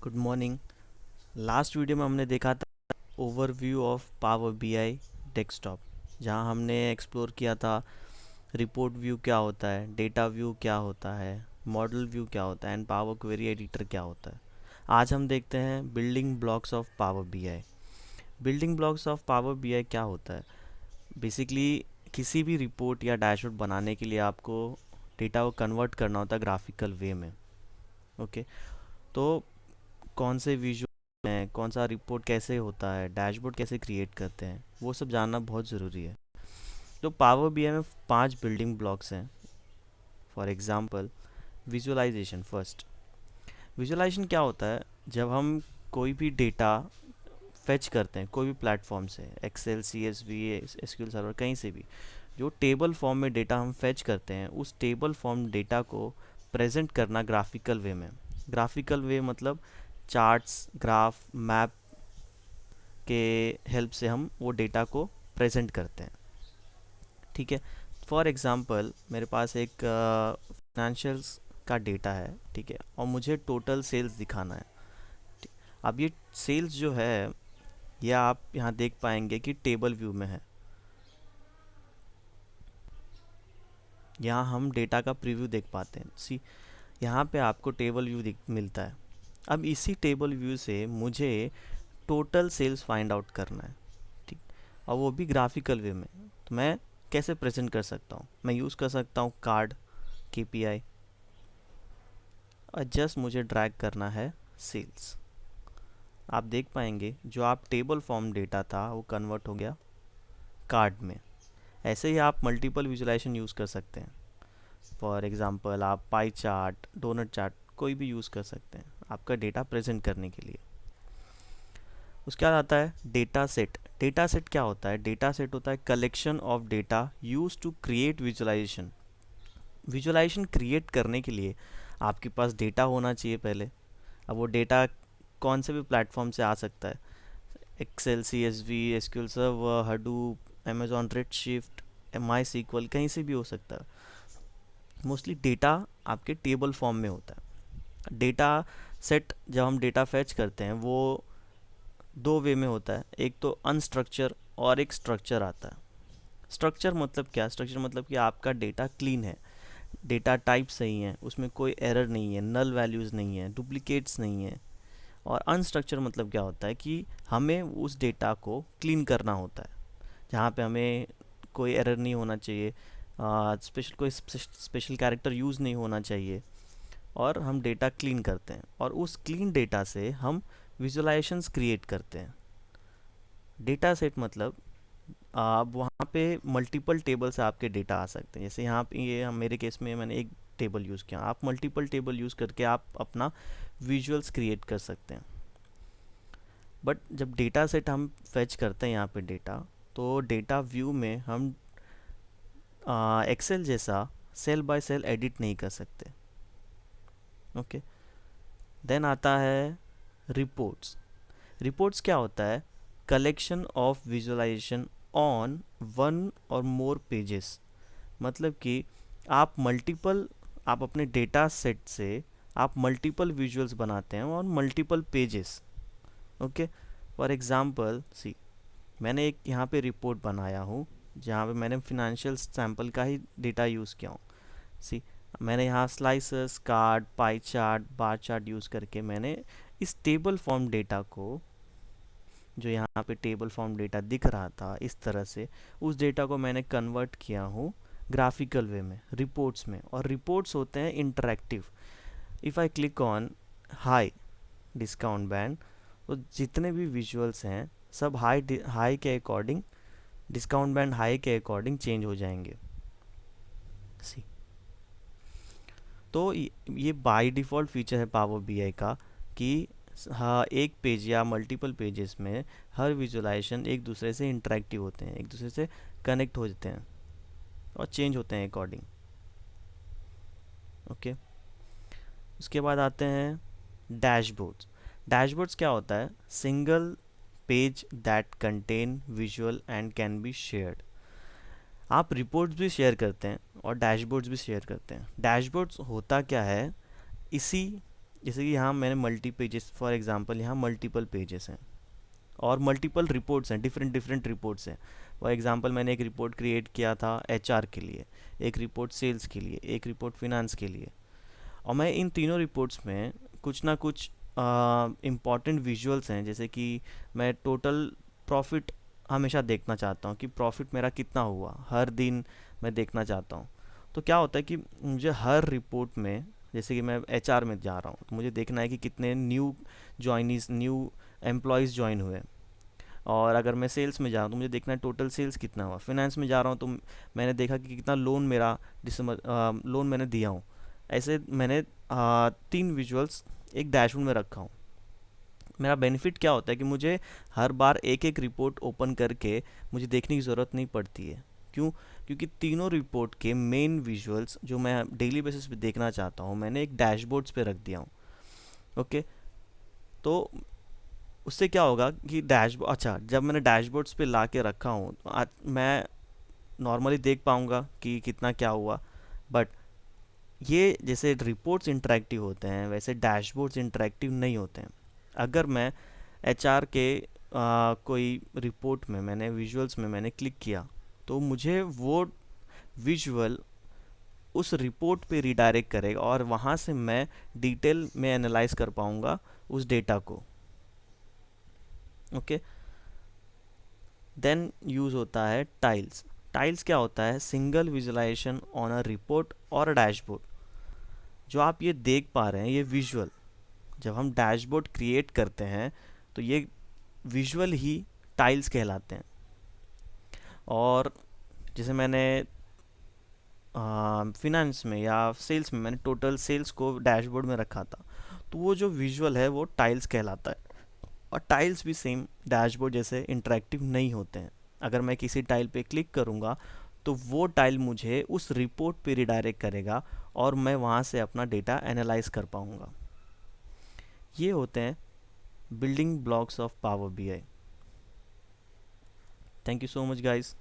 Good morning. Last video में हमने देखा था overview of power BI desktop, जहां हमने एक्सप्लोर किया था रिपोर्ट व्यू क्या होता है, डेटा व्यू क्या होता है, मॉडल व्यू क्या होता है एंड पावर क्वेरी एडिटर क्या होता है। आज हम देखते हैं building blocks of power BI. Building blocks of power BI क्या होता है? बेसिकली किसी भी रिपोर्ट या डैशबोर्ड बनाने के लिए आपको डेटा को कन्वर्ट करना होता है ग्राफिकल वे में। ओके, तो कौन से विजुअल हैं, कौन सा रिपोर्ट कैसे होता है, डैशबोर्ड कैसे क्रिएट करते हैं, वो सब जानना बहुत ज़रूरी है। तो पावर बीआई में 5 बिल्डिंग ब्लॉक्स हैं। For example, visualisation first. Visualisation क्या होता है? जब हम कोई भी डेटा फेच करते हैं कोई भी प्लेटफॉर्म से, एक्सेल, सीएसवी, एसक्यूएल सर्वर, कहीं से भी, जो टेबल फॉर्म में डेटा हम फेच करते हैं, उस टेबल फॉर्म डेटा को प्रेजेंट करना ग्राफिकल वे में। ग्राफिकल वे मतलब चार्ट्स, ग्राफ, मैप के हेल्प से हम वो डेटा को प्रेजेंट करते हैं। ठीक है, फॉर एग्जांपल मेरे पास एक फाइनेंशियल्स का डेटा है, ठीक है, और मुझे टोटल सेल्स दिखाना है। अब ये सेल्स जो है, यह आप यहाँ देख पाएंगे कि टेबल व्यू में है। यहाँ हम डेटा का प्रीव्यू देख पाते हैं। सी, यहाँ पे आपको टेबल व्यू मिलता है। अब इसी टेबल व्यू से मुझे टोटल सेल्स फाइंड आउट करना है, ठीक, और वो भी ग्राफिकल वे में। तो मैं कैसे प्रेजेंट कर सकता हूँ? मैं यूज़ कर सकता हूँ कार्ड, केपीआई, और जस्ट मुझे ड्रैग करना है सेल्स। आप देख पाएंगे जो आप टेबल फॉर्म डेटा था वो कन्वर्ट हो गया कार्ड में। ऐसे ही आप मल्टीपल विजुलाइजेशन यूज़ कर सकते हैं। फॉर एग्जांपल आप पाई चार्ट, डोनट चार्ट, कोई भी यूज़ कर सकते हैं आपका डेटा प्रेजेंट करने के लिए। उसके बाद आता है डेटा सेट। डेटा सेट क्या होता है? डेटा सेट होता है collection of data use to create visualisation. Visualisation create करने के लिए आपके पास डेटा होना चाहिए पहले। अब वो डेटा कौन से भी प्लेटफॉर्म से आ सकता है, Excel, CSV, SQL server, Hadoop, Amazon Redshift, MySQL, कहीं से भी हो सकता है। मोस्टली डेटा आपके टेबल फॉर्म में होता है। डेटा सेट जब हम डेटा फैच करते हैं वो दो वे में होता है, एक तो अनस्ट्रक्चर और एक स्ट्रक्चर आता है। स्ट्रक्चर मतलब क्या? स्ट्रक्चर मतलब कि आपका डेटा क्लीन है, डेटा टाइप सही है, उसमें कोई एरर नहीं है, नल वैल्यूज़ नहीं है, डुप्लीकेट्स नहीं है। और अनस्ट्रक्चर मतलब क्या होता है कि हमें उस डेटा को क्लीन करना होता है, जहाँ पे हमें कोई एरर नहीं होना चाहिए, स्पेशल कोई स्पेशल कैरेक्टर यूज़ नहीं होना चाहिए, और हम डेटा क्लीन करते हैं और उस क्लीन डेटा से हम विजुअलाइजेशंस क्रिएट करते हैं। डेटा सेट मतलब आप वहाँ पे मल्टीपल टेबल से आपके डेटा आ सकते हैं। जैसे यहाँ पे ये मेरे केस में मैंने एक टेबल यूज़ किया, आप मल्टीपल टेबल यूज़ करके आप अपना विजुअल्स क्रिएट कर सकते हैं। बट जब डेटा सेट हम फेच करते हैं यहाँ पे डेटा, तो डेटा व्यू में हम एक्सेल जैसा सेल बाय सेल एडिट नहीं कर सकते। ओके, देन आता है रिपोर्ट्स। रिपोर्ट्स क्या होता है? Collection of visualisation on one और मोर पेजेस। मतलब कि आप अपने डेटा सेट से आप मल्टीपल विजुअल्स बनाते हैं और multiple pages. Okay, for example see, मैंने एक यहाँ पे रिपोर्ट बनाया हूँ जहाँ पे मैंने फिनेंशियल सैंपल का ही डेटा यूज़ किया हूँ। सी, मैंने यहाँ slicers, card, pie chart, bar chart use करके मैंने इस टेबल फॉर्म डेटा को, जो यहाँ पे टेबल फॉर्म डेटा दिख रहा था इस तरह से, उस डेटा को मैंने कन्वर्ट किया हूँ ग्राफिकल वे में, रिपोर्ट्स में। और रिपोर्ट्स होते हैं interactive. If I click on high discount band, तो जितने भी विजुअल्स हैं सब हाई के अकॉर्डिंग, डिस्काउंट बैंड हाई के अकॉर्डिंग चेंज हो जाएंगे। सी, तो ये बाय डिफ़ॉल्ट फीचर है पावर बीआई का कि हाँ, एक पेज या मल्टीपल पेजेस में हर विजुअलाइजेशन एक दूसरे से इंटरेक्टिव होते हैं, एक दूसरे से कनेक्ट हो जाते हैं और चेंज होते हैं अकॉर्डिंग। ओके, उसके बाद आते हैं डैशबोर्ड्स। डैशबोर्ड्स क्या होता है? Single page that contain visual and can be shared. आप रिपोर्ट्स भी शेयर करते हैं और डैशबोर्ड्स भी शेयर करते हैं। डैशबोर्ड्स होता क्या है? इसी जैसे कि यहाँ मैंने मल्टी पेजेस, फॉर एग्जांपल यहाँ मल्टीपल पेजेस हैं और मल्टीपल रिपोर्ट्स हैं, डिफरेंट डिफरेंट रिपोर्ट्स हैं। फॉर एग्जांपल मैंने एक रिपोर्ट क्रिएट किया था एचआर के लिए, एक रिपोर्ट सेल्स के लिए, एक रिपोर्ट फिनांस के लिए, और मैं इन तीनों रिपोर्ट्स में कुछ ना कुछ इम्पॉर्टेंट विजुअल्स हैं, जैसे कि मैं टोटल प्रॉफिट हमेशा देखना चाहता हूँ कि प्रॉफिट मेरा कितना हुआ, हर दिन मैं देखना चाहता हूँ। तो क्या होता है कि मुझे हर रिपोर्ट में, जैसे कि मैं एचआर में जा रहा हूँ तो मुझे देखना है कि कितने new joinees, new employees join हुए। और अगर मैं सेल्स में जा रहा हूँ तो मुझे देखना है टोटल सेल्स कितना हुआ। फिनेंस में जा रहा हूँ तो मैंने देखा कि कितना लोन मेरा दिसंबर लोन मैंने दिया हूँ। ऐसे मैंने 3 विजुअल्स एक डैशबोर्ड में रखा हूँ। मेरा बेनिफिट क्या होता है कि मुझे हर बार एक एक रिपोर्ट ओपन करके मुझे देखने की ज़रूरत नहीं पड़ती है। क्यों? क्योंकि तीनों रिपोर्ट के मेन विजुअल्स जो मैं डेली बेसिस पे देखना चाहता हूँ मैंने एक डैशबोर्ड्स पे रख दिया हूँ। ओके, तो उससे क्या होगा कि डैशबोर्ड, अच्छा जब मैंने डैशबोर्ड्स पे ला के रखा हूँ तो आज मैं नॉर्मली देख पाऊँगा कि कितना क्या हुआ। बट ये जैसे रिपोर्ट्स इंटरेक्टिव होते हैं वैसे डैशबोर्ड्स इंटरेक्टिव नहीं होते हैं। अगर मैं एचआर के कोई रिपोर्ट में मैंने विजुअल्स में मैंने क्लिक किया तो मुझे वो विजुअल उस रिपोर्ट पे रिडायरेक्ट करेगा और वहाँ से मैं डिटेल में एनालाइज कर पाऊँगा उस डेटा को। ओके, देन यूज़ होता है टाइल्स। टाइल्स क्या होता है? Single visualisation on a report और डैशबोर्ड। जो आप ये देख पा रहे हैं ये विजुअल, जब हम डैशबोर्ड क्रिएट करते हैं तो ये विजुअल ही टाइल्स कहलाते हैं। और जैसे मैंने फिनेंस में या सेल्स में मैंने टोटल सेल्स को डैशबोर्ड में रखा था, तो वो जो विजुअल है वो टाइल्स कहलाता है। और टाइल्स भी सेम डैशबोर्ड जैसे इंटरेक्टिव नहीं होते हैं। अगर मैं किसी टाइल पे क्लिक करूँगा तो वो टाइल मुझे उस रिपोर्ट पे रिडायरेक्ट करेगा और मैं वहाँ से अपना डेटा एनालाइज कर पाऊँगा। ये होते हैं building blocks of power BI. Thank you so much guys.